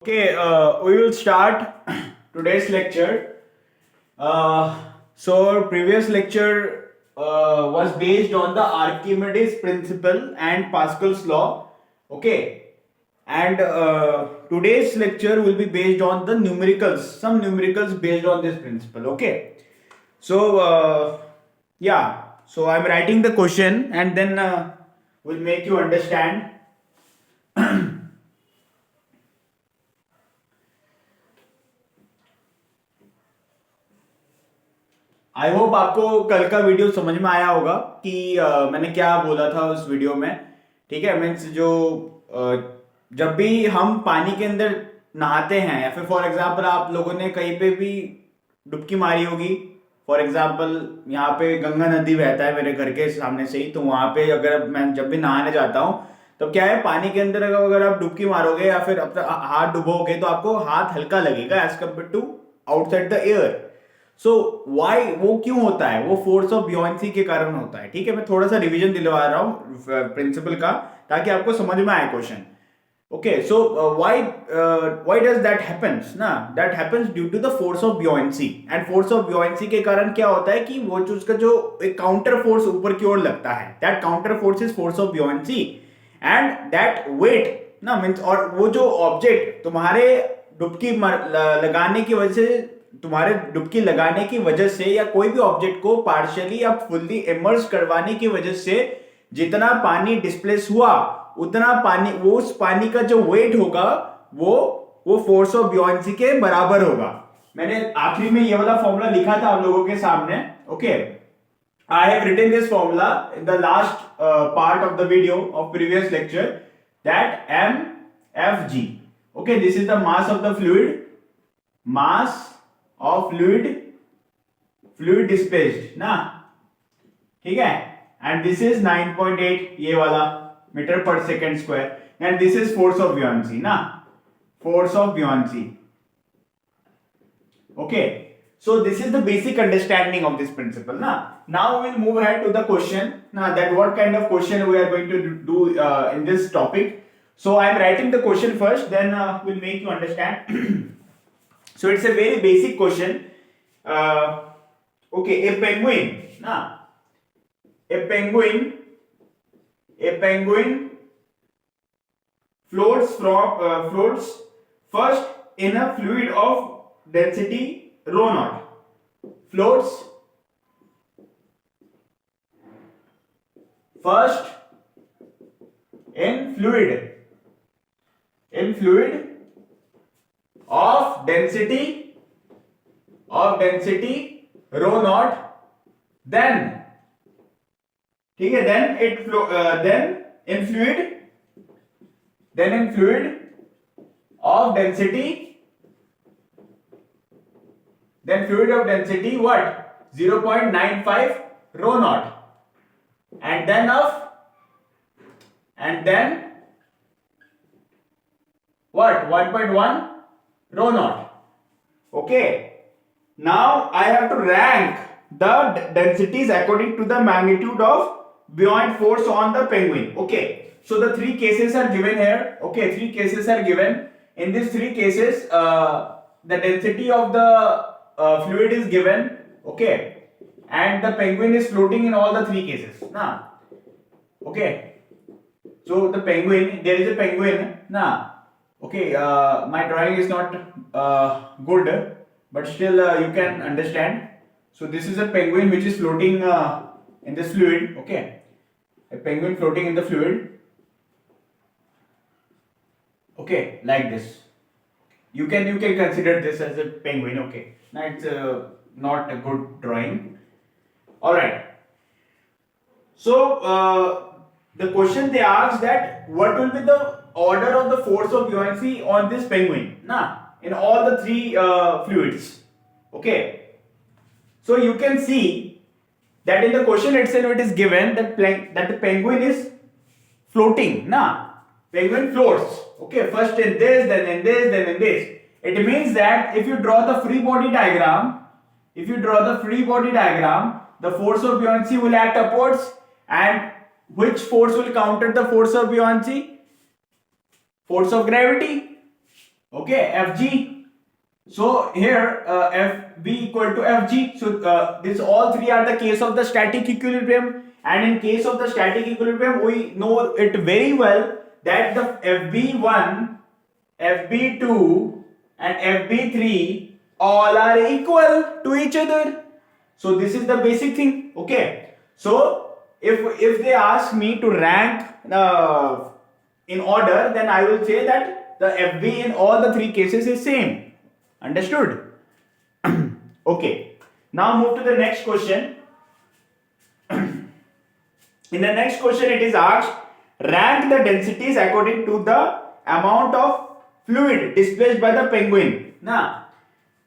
Okay, we will start today's lecture. So, previous lecture was based on the Archemedis principle and Pascal's law. Okay, and today's lecture will be based on the numericals, some numericals based on this principle. Okay, so yeah, so I'm writing the question and then we'll make you understand. I hope आपको कल का video समझ में आया होगा कि मैंने क्या बोला था उस वीडियो में। ठीक है, मीन्स जो जब भी हम पानी के अंदर नहाते हैं या फिर फॉर एग्जांपल आप लोगों ने कहीं पे भी डुबकी मारी होगी। फॉर एग्जांपल यहाँ पे गंगा नदी बहता है मेरे घर के सामने से ही, तो वहां पे अगर मैं जब भी नहाने जाता हूँ तो क्या है, पानी के अंदर अगर आप डुबकी मारोगे या फिर अपना हाथ डुबोगे तो आपको हाथ हल्का लगेगा as compare to outside the air. So why, वो क्यों होता है? वो फोर्स ऑफ ब्योएंसी के कारण होता है। ठीक है, मैं थोड़ा सा रिवीजन दिलवा रहा हूँ प्रिंसिपल का ताकि आपको समझ में आए question. Okay, so why does that happens ना? That happens due to the force of buoyancy. And force of buoyancy के कारण क्या होता है कि वो जो उसका जो एक काउंटर फोर्स ऊपर की ओर लगता है, that counter force is force of buoyancy. And that weight ना मीन्स, और वो जो ऑब्जेक्ट तुम्हारे डुबकी लगाने की वजह से, तुम्हारे डुबकी लगाने की वजह से या कोई भी ऑब्जेक्ट को पार्शियली या फुल्ली इमर्ज करवाने की वजह से जितना पानी डिस्प्लेस हुआ उतना पानी, वो उस पानी का जो वेट होगा वो फोर्स ऑफ ब्योएंसी के बराबर होगा। मैंने आखिरी में ये वाला फॉर्मूला लिखा था आप लोगों के सामने। Okay, I have written this formula in the last part of the video of previous lecture, that M F G. Okay, this is the mass of the fluid, mass of fluid displaced ना। ठीक है, and this is 9.8 ये वाला metre per second square, and this is force of buoyancy ना, force of buoyancy. Okay, so this is the basic understanding of this principle na. Now we will move ahead to the question now, that what kind of question we are going to do in this topic. So I am writing the question first, then we'll make you understand. So it's a very basic question. Okay, a penguin na, a penguin floats first in a fluid of density rho naught, floats first in fluid of density rho naught, then ठीक है, then in fluid of density, then fluid of density what, 0.95 rho naught, and then what, 1.1 rho naught. Okay, now I have to rank the densities according to the magnitude of buoyant force on the penguin. Okay, so the three cases are given here. Okay, three cases are given. In these three cases the density of the fluid is given. Okay, and the penguin is floating in all the three cases na. Okay, so the penguin, there is a penguin na. Okay, my drawing is not good, but still you can understand. So this is a penguin which is floating in this fluid. Okay, a penguin floating in the fluid. Okay, like this. You can consider this as a penguin. Okay, now it's not a good drawing. All right. So the question they asked, that what will be the order of the force of buoyancy on this penguin na, in all the three fluids. Okay, so you can see that in the question itself it is given that the penguin is floating na, penguin floats. Okay, first in this, then in this, then in this. It means that if you draw the free body diagram, the force of buoyancy will act upwards, and which force will counter the force of buoyancy? Force of gravity. Okay, Fg. So here Fb equal to Fg. So this all three are the case of the static equilibrium, and in case of the static equilibrium we know it very well that the Fb1, Fb2 and Fb3 all are equal to each other. So this is the basic thing. Okay, so if they ask me to rank in order, then I will say that the Fb in all the three cases is same. Understood? Okay, now move to the next question. In the next question it is asked, rank the densities according to the amount of fluid displaced by the penguin. Now,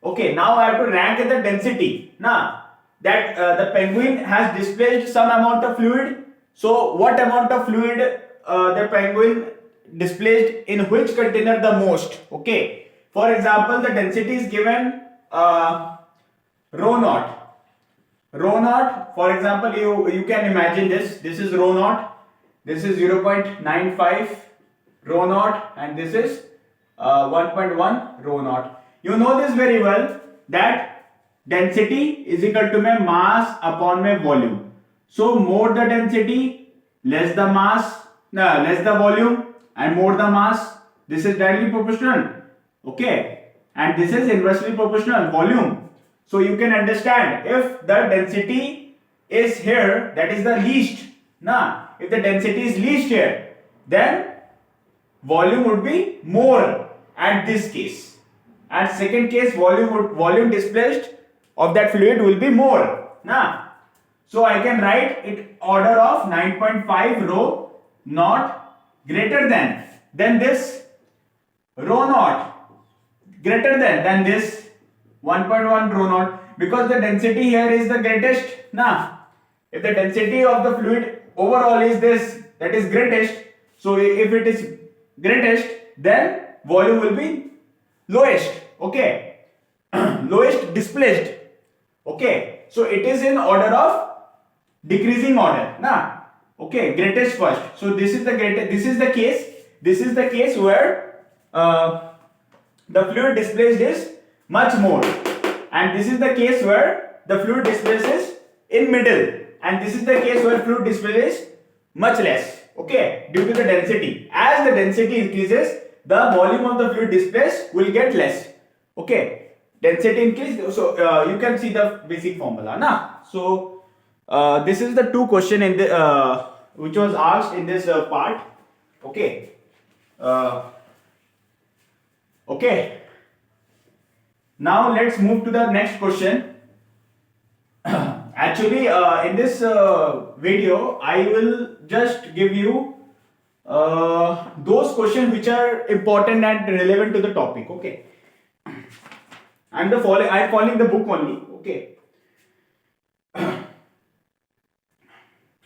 okay, now I have to rank the density. Now, that the penguin has displaced some amount of fluid. So, what amount of fluid the penguin displaced in which container the most? Okay. For example, the density is given rho naught. Rho naught, for example, you can imagine this is rho naught, this is 0.95 rho naught, and this is 1.1 rho naught. You know this very well that density is equal to my mass upon my volume. So more the density, less the mass, less the volume, and more the mass. This is directly proportional. Okay, and this is inversely proportional volume. So you can understand, if the density is here, that is the least. Now, if the density is least here, then volume would be more at this case. And second case, volume displaced of that fluid will be more. Now, so I can write it order of 9.5 rho naught greater than this rho naught greater than this 1.1 rho naught, because the density here is the greatest. Now, if the density of the fluid overall is this, that is greatest, so if it is greatest, then volume will be lowest. Okay, lowest displaced. Okay, so it is in order of decreasing order. Now, okay, greatest first. So this is the greatest. This is the case where the fluid displaced is much more, and this is the case where the fluid displaced is in middle, and this is the case where fluid displaced is much less. Okay, due to the density. As the density increases, the volume of the fluid displaced will get less. Okay, density increase. So you can see the basic formula. Now, so this is the two question in the which was asked in this part. Okay. Okay. Now let's move to the next question. Actually, in this video, I will just give you those questions which are important and relevant to the topic. Okay. I'm following the book only. Okay.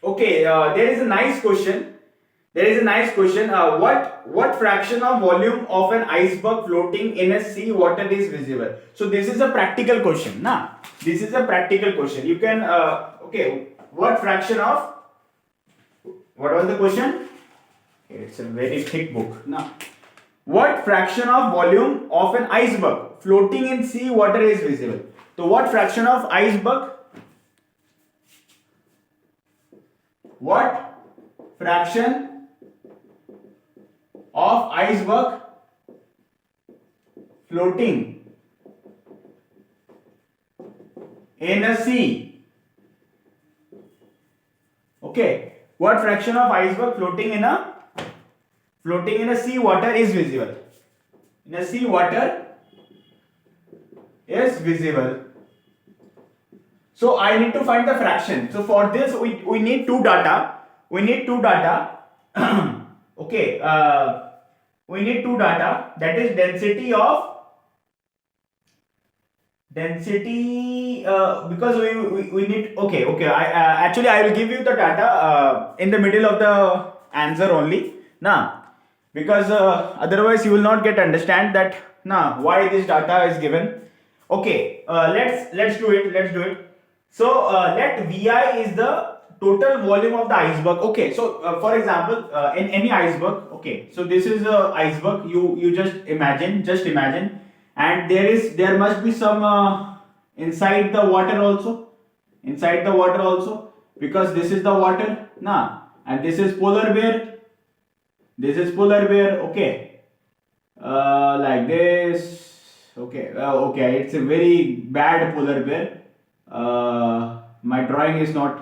Okay. There is a nice question. What fraction of volume of an iceberg floating in a sea water is visible? So this is a practical question. Nah, this is a practical question. You can okay. What fraction of? What was the question? It's a very thick book. Now, what fraction of volume of an iceberg floating in sea water is visible? So what fraction of iceberg? What fraction of iceberg floating in a sea? Okay, what fraction of iceberg floating in a sea water is visible? In a sea water is visible. So I need to find the fraction. So for this we need two data. Okay, we need two data, that is density because we need. Okay, I will give you the data in the middle of the answer only now, because otherwise you will not get understand that now why this data is given. Okay, let's do it. So let Vi is the total volume of the iceberg. Okay, so for example, in any iceberg, okay, so this is a iceberg. You just imagine, and there must be some inside the water also, because this is the water, na, and this is polar bear. Okay, like this. Okay, okay, it's a very bad polar bear. My drawing is not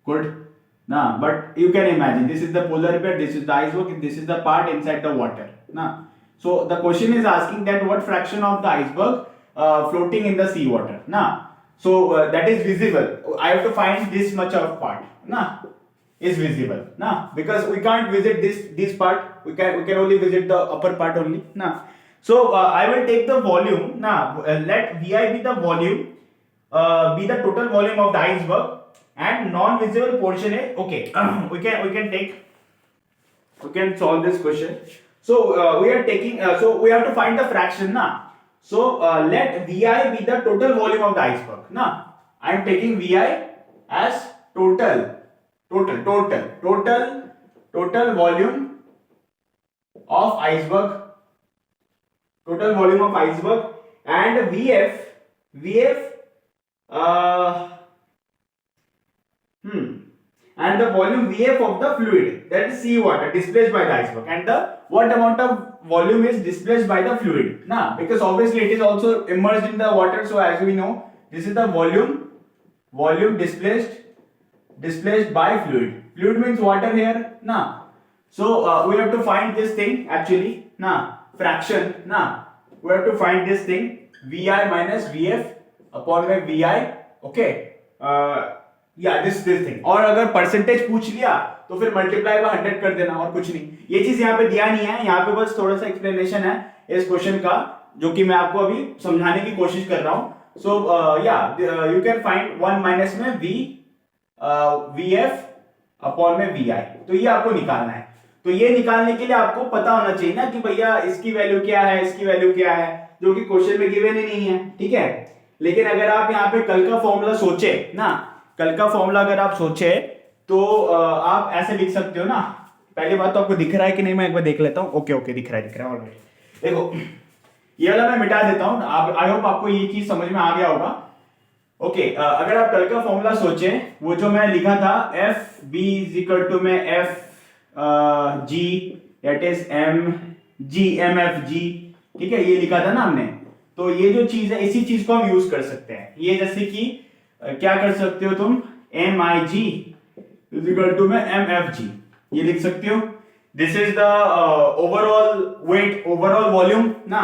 good, nah, but you can imagine this is the polar bear, this is the iceberg, this is the part inside the water, nah. So the question is asking that what fraction of the iceberg floating in the sea water, nah. So that is visible. I have to find this much of part, nah, is visible, nah, because we can't visit this part. We can only visit the upper part only, nah. So I will take the volume, nah, let Vi be the volume, be the total volume of the iceberg, and non-visible portion is okay. We can solve this question. So we are taking, so we have to find the fraction, na. So let Vi be the total volume of the iceberg, na. I am taking Vi as total volume of iceberg, and Vf and the volume Vf of the fluid, that is sea water displaced by the iceberg, and the what amount of volume is displaced by the fluid, na, because obviously it is also immersed in the water. So as we know, this is the volume displaced by fluid means water here, na. So we have to find this thing actually, na, fraction, na. We have to find this thing Vi minus Vf upon में Vi, okay, this thing. और अगर percentage पूछ लिया तो फिर multiply by 100 कर देना, और कुछ नहीं. ये चीज यहाँ पे दिया नहीं है, यहाँ पे बस थोड़ा सा एक्सप्लेनेशन है इस क्वेश्चन का, जो कि मैं आपको अभी समझाने की कोशिश कर रहा हूँ. So you can find 1 minus में Vf अपॉन में Vi. तो ये आपको निकालना है. तो ये निकालने के लिए आपको पता होना चाहिए ना कि भैया इसकी वैल्यू क्या है, इसकी वैल्यू क्या है, जो कि क्वेश्चन में गिवन ही नहीं है, ठीक है. लेकिन अगर आप यहाँ पे कल का फॉर्मूला सोचे ना, अगर आप सोचे तो आप ऐसे लिख सकते हो ना. पहली बात तो आपको दिख रहा है कि नहीं, मैं एक बार देख लेता हूँ. ओके, दिख रहा है ऑलरेडी. देखो ये वाला मैं मिटा देता हूँ. आई होप आपको ये चीज समझ में आ गया होगा. ओके, अगर आप कल का फॉर्मूला सोचे, वो जो मैं लिखा था F B is equal to में F G, that is M G M F G, ठीक है, ये लिखा था ना हमने. तो ये जो चीज है, इसी चीज को हम यूज कर सकते हैं. ये जैसे कि क्या कर सकते हो तुम, M I G is equal to में एम एफ जी, ये लिख सकते हो. This is the overall weight, overall volume ना.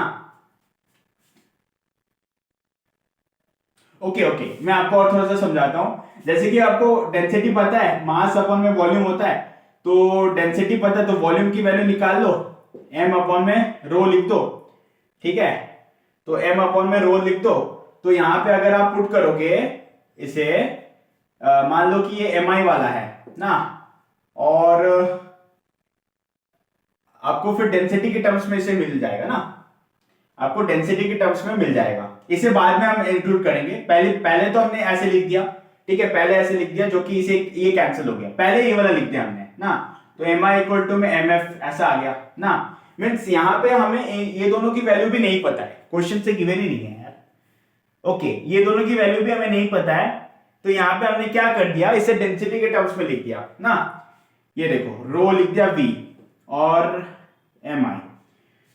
ओके, मैं आपको और थोड़ा सा समझाता हूं. जैसे कि आपको डेंसिटी पता है, मास अपॉन में वॉल्यूम होता है. तो डेंसिटी पता है तो वॉल्यूम की वैल्यू निकाल लो, m अपॉन में रो लिख दो, ठीक है. तो m अपॉन में रो लिख दो. तो यहां पे अगर आप पुट करोगे इसे, मान लो कि ये mi वाला है ना, और आपको फिर डेंसिटी के टर्म्स में इसे मिल जाएगा ना, आपको डेंसिटी के टर्म्स में मिल जाएगा. इसे बाद में हम इंक्लूड करेंगे. पहले तो हमने ऐसे लिख दिया, ठीक है, पहले ऐसे लिख दिया, जो कि इसे ये कैंसिल हो गया. पहले ये वाला लिख दिया हमने ना. तो mi इक्वल टू में mf ऐसा आ गया ना. मींस यहाँ पे हमें ये दोनों की वैल्यू भी नहीं पता है, क्वेश्चन से गिवन ही नहीं है यार. ओके, ये दोनों की वैल्यू भी हमें नहीं पता है. तो यहाँ पे हमने क्या कर दिया, इसे डेंसिटी के टर्म्स में लिख दिया ना. ये देखो, रो लिख दिया v और mi.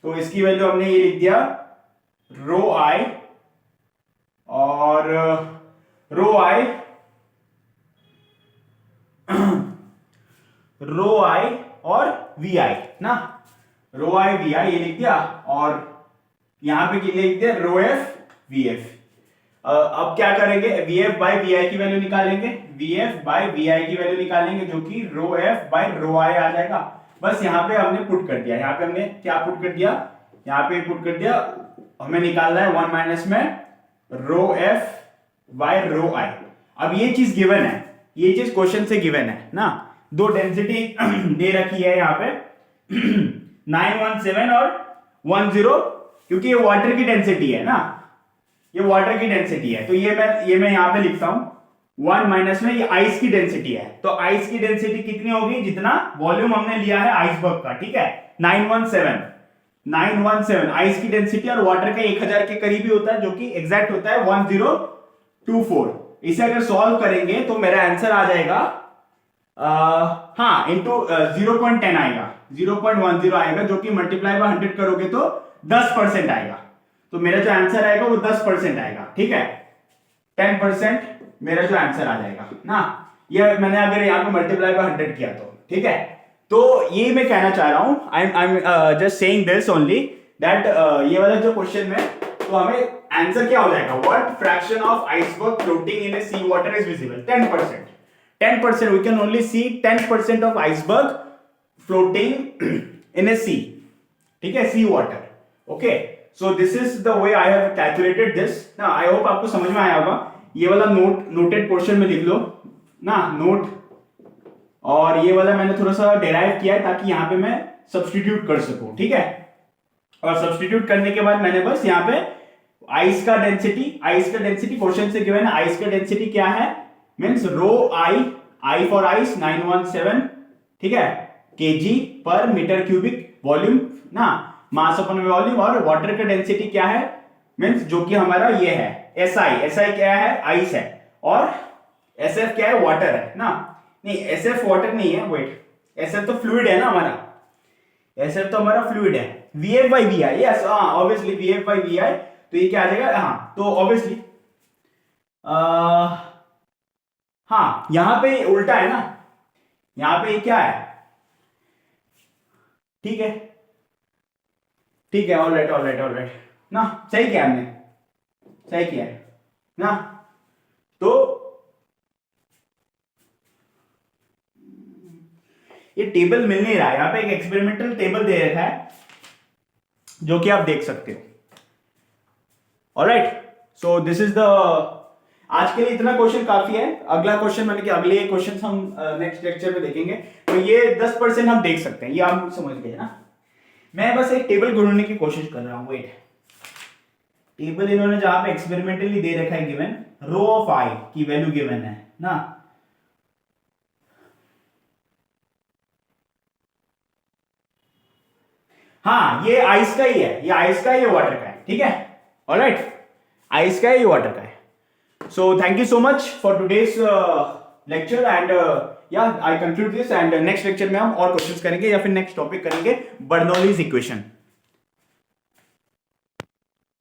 तो इसकी वैल्यू हमने ये लिख दिया रो i और रो i और vi ना. रो i vi ये लिख दिया, और यहां पे लिख दिया रो f vf. अब क्या करेंगे, vf बाय vi की वैल्यू निकालेंगे, vf बाय vi की वैल्यू निकालेंगे, जो कि रो f बाय रो i आ जाएगा. बस यहाँ पे हमने पुट कर दिया. यहाँ पे हमने क्या पुट कर दिया, यहाँ पे पुट कर दिया. हमें निकालना है 1 माइनस में रो f बाय रो i. अब ये चीज गिवन है, ये चीज क्वेश्चन से गिवन है ना. दो डेंसिटी दे रखी है यहाँ पे 917 और 10, क्योंकि ये वाटर की डेंसिटी है ना, ये वाटर की डेंसिटी है. तो ये मैं यहाँ पे लिखता हूं 1 माइनस में ये आइस की डेंसिटी है, तो आइस की डेंसिटी कितनी होगी, जितना वॉल्यूम हमने लिया है आइसबर्ग का, ठीक है, 917 आइस की डेंसिटी, और वाटर का 1000 के करीब ही होता है, जो कि एग्जैक्ट होता है 1024। इसे अगर सॉल्व करेंगे तो मेरा आंसर आ जाएगा हाँ इंटू 0.10 आएगा, 0.10 आएगा, जो कि मल्टीप्लाई बाय 100 करोगे तो 10% आएगा। तो मेरा जो आंसर आएगा वो 10% आएगा, ठीक है, 10% मेरा जो आंसर आ जाएगा ना, ये मैंने अगर यहाँ पे मल्टीप्लाई बाय 100 किया तो, ठीक है। तो ये मैं कहना चाह रहा हूं, I am just saying this only that ये वाला जो क्वेश्चन में, तो हमें आंसर क्या हो जाएगा, what fraction of iceberg floating in a sea water is visible, 10%। 10%, we can only see 10% of iceberg floating in a sea, ठीक है, sea water, okay, so this is the way I have calculated this ना। I hope आपको समझ में आया होगा। ये वाला नोटेड पोर्शन में लिख लो ना, नोट, और ये वाला मैंने थोड़ा सा डेराइव किया है ताकि यहाँ पे मैं सब्स्टिट्यूट कर सकूं, ठीक है, और सब्स्टिट्यूट करने के बाद मैंने बस यहाँ पे आइस का डेंसिटी क्वेश्चन से गिवन है, आइस का डेंसिटी क्या है, means rho I for ice 917, ठीक है, केजी पर मीटर क्यूबिक वॉल्यूम ना, मास अपॉन वॉल्यूम, और वाटर का डेंसिटी क्या है, मीन्स जो कि हमारा ये है एसआई क्या है, आइस है, और एसएफ क्या है, वाटर है ना, नहीं एसएफ वाटर नहीं है, वेट, एसएफ तो फ्लूइड है ना हमारा, एसएफ तो हमारा फ्लूइड है, VF by V I, yes हाँ obviously VF by V I, तो ये क्या आ जाएगा, हाँ तो ऑब्वियसली हाँ यहां पे उल्टा है ना, यहां पे क्या है, ठीक है, ठीक है, ऑलराइट ना, सही किया हमने, सही किया है ना। तो ये टेबल मिल नहीं रहा है, यहां पे एक एक्सपेरिमेंटल टेबल दे रखा है जो कि आप देख सकते हो। Alright, so this is the, आज के लिए इतना क्वेश्चन काफी है। अगला क्वेश्चन मैंने कि अगले क्वेश्चन हम नेक्स्ट लेक्चर में देखेंगे, तो ये 10% हम देख सकते हैं, ये आप समझ गए ना। मैं बस एक टेबल ढूंढने की कोशिश कर रहा हूं, वेट, टेबल इन्होंने जहां पे एक्सपेरिमेंटली दे रखा है, गिवन रो ऑफ आई की वैल्यू गिवन है ना, हाँ ये आइस का ही है, ये आइस का है, ये वाटर का है, ठीक है, ऑलराइट, आइस का है, ये वाटर का है। So thank you so much for today's lecture and yeah I conclude this and next lecture में हम और questions करेंगे या फिर next topic करेंगे बर्नौलीज इक्वेशन।